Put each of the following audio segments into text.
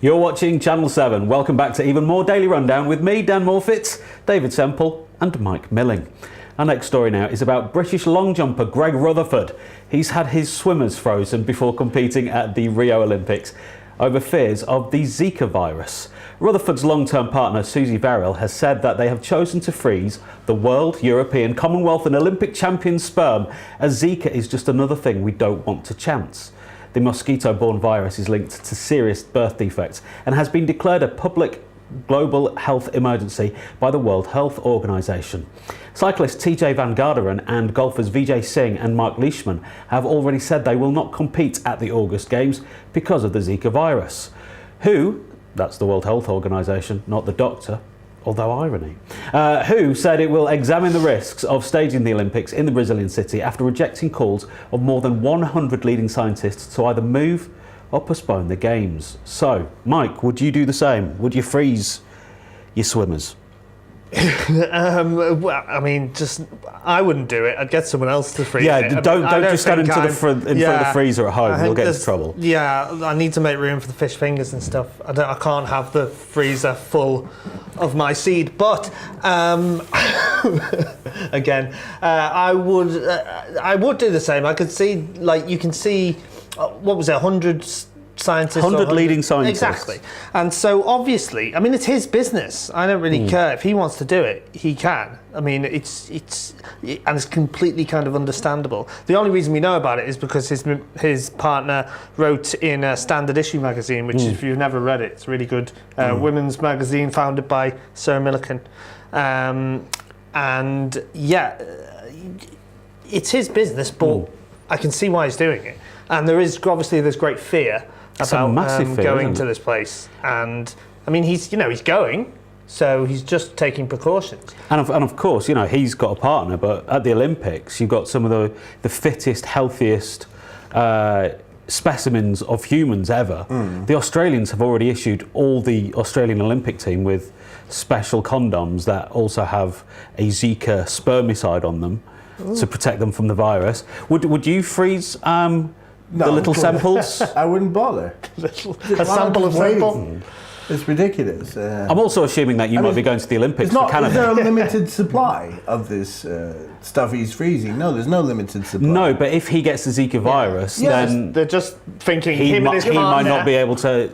You're watching Channel 7. Welcome back to even more Daily Rundown with me, Dan Morfitt, David Semple and Mike Milling. Our next story now is about British long jumper Greg Rutherford. He's had his swimmers frozen before competing at the Rio Olympics over fears of the Zika virus. Rutherford's long-term partner Susie Verrill has said that they have chosen to freeze the World, European, Commonwealth and Olympic champion sperm, as Zika is just another thing we don't want to chance. The mosquito-borne virus is linked to serious birth defects and has been declared a public global health emergency by the World Health Organization. Cyclist TJ Van Garderen and golfers Vijay Singh and Mark Leishman have already said they will not compete at the August Games because of the Zika virus. WHO, that's the World Health Organization, not the doctor, although irony, WHO said it will examine the risks of staging the Olympics in the Brazilian city after rejecting calls of more than 100 leading scientists to either move or postpone the Games. So, Mike, would you do the same? Would you freeze your swimmers? Well, I mean, I wouldn't do it. I'd get someone else to freeze it. Yeah, don't just stand in front of the freezer at home. You'll get into trouble. Yeah, I need to make room for the fish fingers and stuff. I can't have the freezer full of my seed. But again, I would do the same. I could see, like, you can see, what was it, 100 scientists, 100 leading scientists. Exactly. And so obviously, I mean, it's his business. I don't really care. If he wants to do it, he can. I mean, it's completely kind of understandable. The only reason we know about it is because his partner wrote in a Standard Issue magazine, which if you've never read it, it's a really good women's magazine founded by Sarah Millican. And yeah, it's his business, but I can see why he's doing it. And there's great fear about going to this place, and I mean he's going, so he's just taking precautions. And of course, he's got a partner, but at the Olympics you've got some of the fittest, healthiest specimens of humans ever. The Australians have already issued all the Australian Olympic team with special condoms that also have a Zika spermicide on them to protect them from the virus. Would you freeze the little samples? I wouldn't bother. A sample of Semple? It's ridiculous. I'm also assuming that you might be going to the Olympics for Canada. Is there a limited supply of this stuff he's freezing? No, there's no limited supply. No, but if he gets the Zika virus, then they're just thinking he might not be able to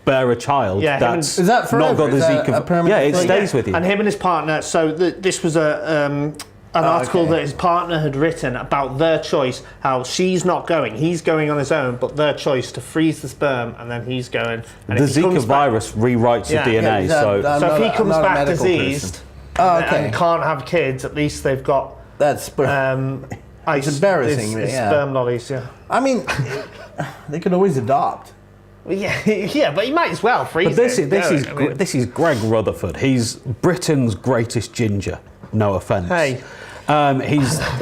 bear a child that's is that forever? not got the Zika. Yeah, it stays with you. And him and his partner. So this was an article that his partner had written about their choice, how she's not going, he's going on his own, but their choice to freeze the sperm, and then he's going. And the Zika virus rewrites your DNA, so if he comes back diseased and can't have kids, at least they've got that's it's embarrassing. Sperm lollies, I mean, they could always adopt. Yeah, but he might as well freeze. But this is Greg Rutherford. He's Britain's greatest ginger. No offence. Hey.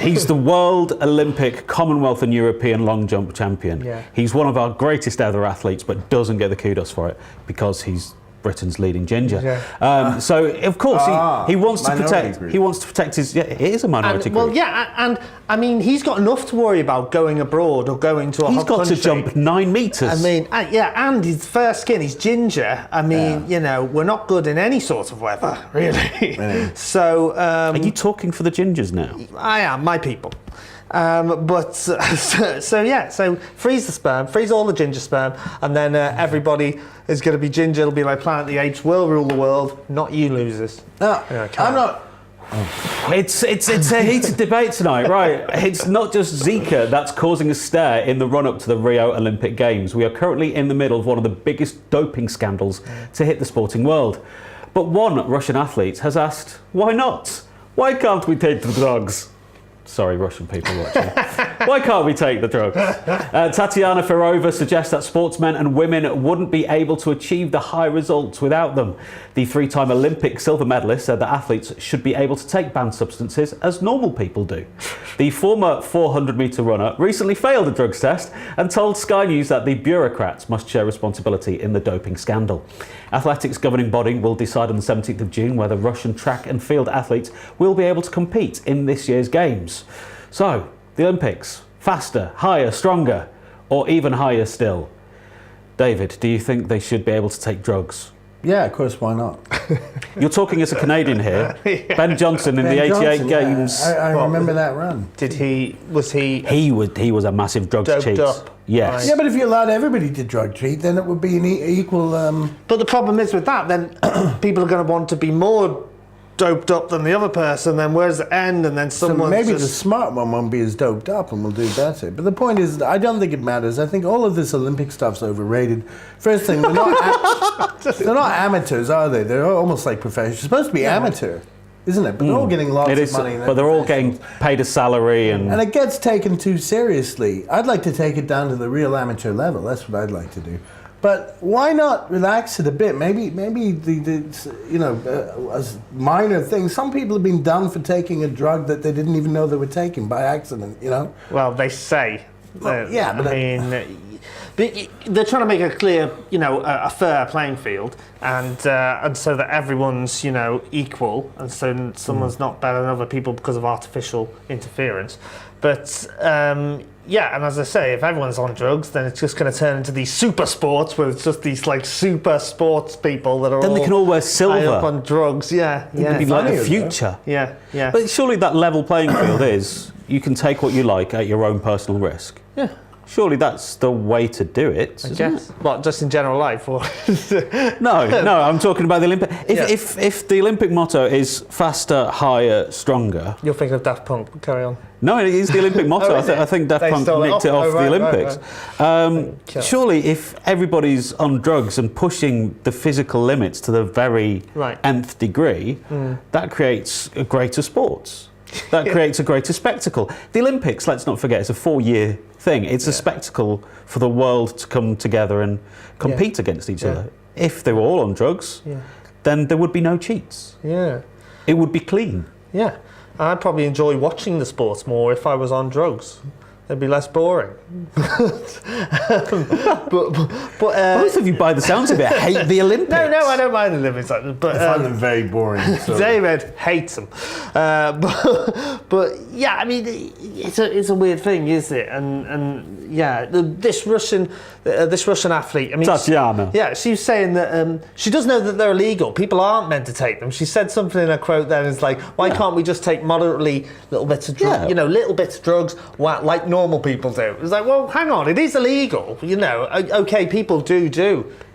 He's the World, Olympic, Commonwealth and European long jump champion. Yeah. He's one of our greatest ever athletes, but doesn't get the kudos for it because he's Britain's leading ginger. Yeah. So of course he wants to protect. He wants to protect his. Yeah, it is a minority group. Well, yeah, and I mean he's got enough to worry about going abroad or going to a hot country. He's got to jump 9 meters. I mean, and his fair skin, he's ginger. I mean, we're not good in any sort of weather, really. So, are you talking for the gingers now? I am, my people. So freeze the sperm, freeze all the ginger sperm, and then everybody is going to be ginger. It'll be like Planet of the Apes will rule the world, not you losers. No, I'm not. It's a heated debate tonight, right? It's not just Zika that's causing a stir in the run-up to the Rio Olympic Games. We are currently in the middle of one of the biggest doping scandals to hit the sporting world. But one Russian athlete has asked, why not? Why can't we take the drugs? Sorry, Russian people watching. Why can't we take the drugs? Tatiana Ferova suggests that sportsmen and women wouldn't be able to achieve the high results without them. The 3-time Olympic silver medalist said that athletes should be able to take banned substances as normal people do. The former 400-metre runner recently failed a drugs test and told Sky News that the bureaucrats must share responsibility in the doping scandal. Athletics governing body will decide on the 17th of June whether Russian track and field athletes will be able to compete in this year's Games. So, the Olympics, faster, higher, stronger, or even higher still? David, do you think they should be able to take drugs? Yeah, of course, why not? You're talking as a Canadian here. Yeah. Ben Johnson in the 88 Johnson, games. Yeah. I remember that run. Was he He was a massive drugs doped cheat. up? Yes. Right. Yeah, but if you allowed everybody to drug cheat, then it would be an equal... But the problem is with that, then people are going to want to be more doped up than the other person, then where's the end? And then So someone maybe the smart one won't be as doped up and will do better. But the point is, I don't think it matters. I think all of this Olympic stuff's overrated. First thing, they're not amateurs, are they? They're almost like professionals. It's supposed to be amateur, isn't it? But they're all getting lots of money. But they're all getting paid a salary And it gets taken too seriously. I'd like to take it down to the real amateur level. That's what I'd like to do. But why not relax it a bit? Maybe as minor things. Some people have been done for taking a drug that they didn't even know they were taking by accident. Well, they say. Well, yeah, but they're trying to make a clear, a fair playing field, and so that everyone's, equal, and so someone's not better than other people because of artificial interference. But yeah, and as I say, if everyone's on drugs, then it's just going to turn into these super sports where it's just these like super sports people that are then all they can all wear silver. high up on drugs. Yeah, It would be like the future. Yeah. But surely that level playing field is you can take what you like at your own personal risk. Yeah. Surely that's the way to do it. I isn't guess. it? What, just in general life? Or No, I'm talking about the Olympic. If the Olympic motto is faster, higher, stronger. You're thinking of Daft Punk. Carry on. No, it is the Olympic motto. Oh, is I think Daft They Punk stole it nicked it off? off Oh, the right, Olympics. Surely, if everybody's on drugs and pushing the physical limits to the very nth degree, that creates a greater sports. That creates a greater spectacle. The Olympics, let's not forget, it's a 4-year thing. It's a spectacle for the world to come together and compete against each other. If they were all on drugs, then there would be no cheats. Yeah. It would be clean. Yeah. I'd probably enjoy watching the sports more if I was on drugs. It'd be less boring. But Both of you, by the sounds of it, hate the Olympics. No, I don't mind the Olympics. But I find them very boring. So. David hates them. But yeah, I mean, it's a weird thing, isn't it? And yeah, this Russian athlete. I mean, Tatiana. Yeah, she was saying that she does know that they're illegal. People aren't meant to take them. She said something in a quote there. It's like, why can't we just take moderately little bits of drugs? Little bits of drugs, like normal people do. It's like, well, hang on, it is illegal. Okay, people do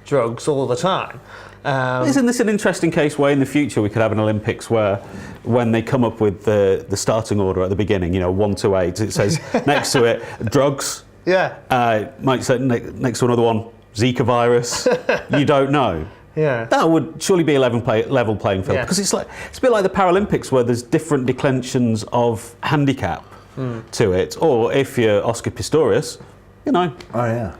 drugs all the time. Isn't this an interesting case where in the future we could have an Olympics where when they come up with the starting order at the beginning, 1 to 8, it says next to it, drugs. Yeah. Might say next to another one, Zika virus. You don't know. Yeah. That would surely be a level playing field because it's a bit like the Paralympics where there's different declensions of handicap to it. Or if you're Oscar Pistorius, Oh yeah.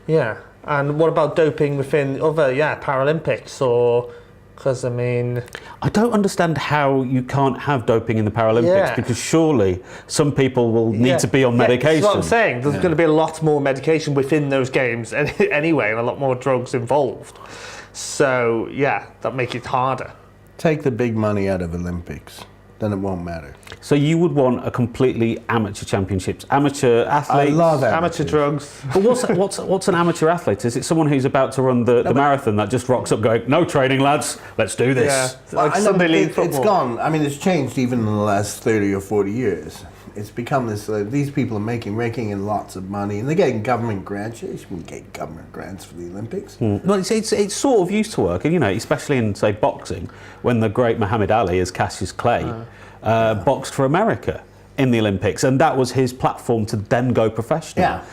Yeah. And what about doping within other Paralympics or? Because I mean, I don't understand how you can't have doping in the Paralympics because surely some people will need to be on medication. That's what I'm saying. There's going to be a lot more medication within those games anyway, and a lot more drugs involved. So that makes it harder. Take the big money out of Olympics, then it won't matter. So you would want a completely amateur championships, amateur athletes. I love amateur drugs. But what's an amateur athlete? Is it someone who's about to run the marathon that just rocks up going, no training lads, let's do this? Yeah, like Sunday League football. It's gone. I mean, it's changed even in the last 30 or 40 years. It's become this, these people are raking in lots of money and they're getting government grants. You shouldn't get government grants for the Olympics. Well, it's sort of used to work, and especially in, say, boxing, when the great Muhammad Ali, as Cassius Clay, boxed for America in the Olympics, and that was his platform to then go professional. Yeah.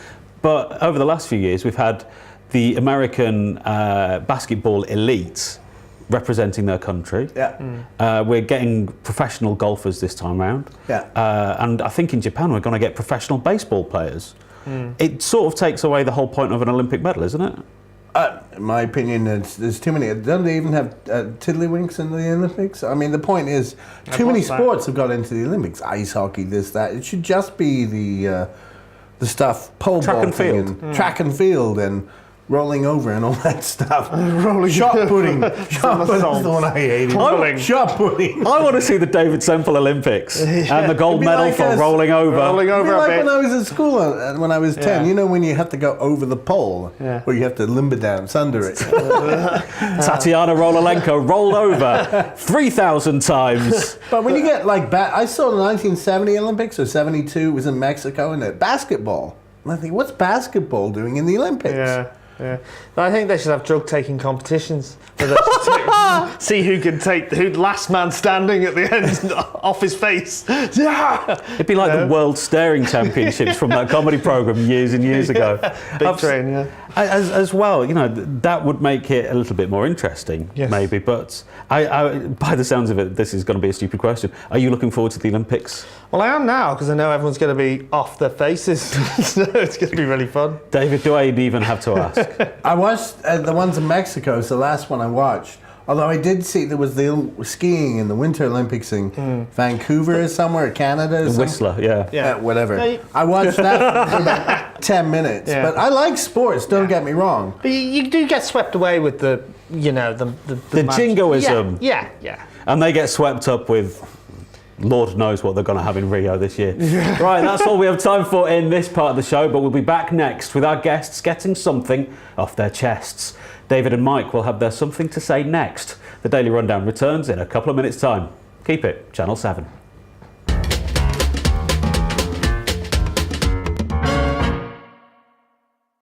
But over the last few years, we've had the American basketball elite representing their country. Yeah. We're getting professional golfers this time round. Yeah. And I think in Japan we're going to get professional baseball players. It sort of takes away the whole point of an Olympic medal, isn't it? In my opinion, there's too many. Don't they even have tiddlywinks in the Olympics? I mean, the point is, too many sports have got into the Olympics. Ice hockey, this, that. It should just be the stuff, pole Track and vaulting field. track and field and rolling over and all that stuff. Rolling Shot pudding. Shot pudding somersaults. is the one I hated. Tumbling. Shot pudding. I want to see the David Semple Olympics and the gold It'd be medal like for us rolling over. Rolling It'd be over a like bit. when I was at school when I was 10. Yeah. You know when you have to go over the pole, Yeah. where you have to limber dance under it. Tatiana Rololenko rolled over 3,000 times. But when you get like I saw the 1970 Olympics or 72, it was in Mexico, and basketball. And I think, what's basketball doing in the Olympics? Yeah. Yeah, I think they should have drug taking competitions. Where they should see who can take who last man standing at the end off his face. Yeah, It'd be like the World Staring Championships from that comedy program years and years ago. big train. Yeah, As well, you know, that would make it a little bit more interesting, Yes. maybe. But by the sounds of it, this is going to be a stupid question. Are you looking forward to the Olympics? well, I am now because I know everyone's going to be off their faces. So it's going to be really fun. David, do I even have to ask? I watched the ones in Mexico. It's the last one I watched. Although I did see there was the skiing in the Winter Olympics in Vancouver or somewhere, Canada. Or Whistler, yeah. Yeah. whatever. Yeah, I watched that for about 10 minutes. Yeah. But I like sports, don't get me wrong. But you do get swept away with the jingoism. Yeah. And they get swept up with Lord knows what they're going to have in Rio this year. Right, that's all we have time for in this part of the show, but we'll be back next with our guests getting something off their chests. David and Mike will have their something to say next. The Daily Rundown returns in a couple of minutes' time. Keep it, Channel 7.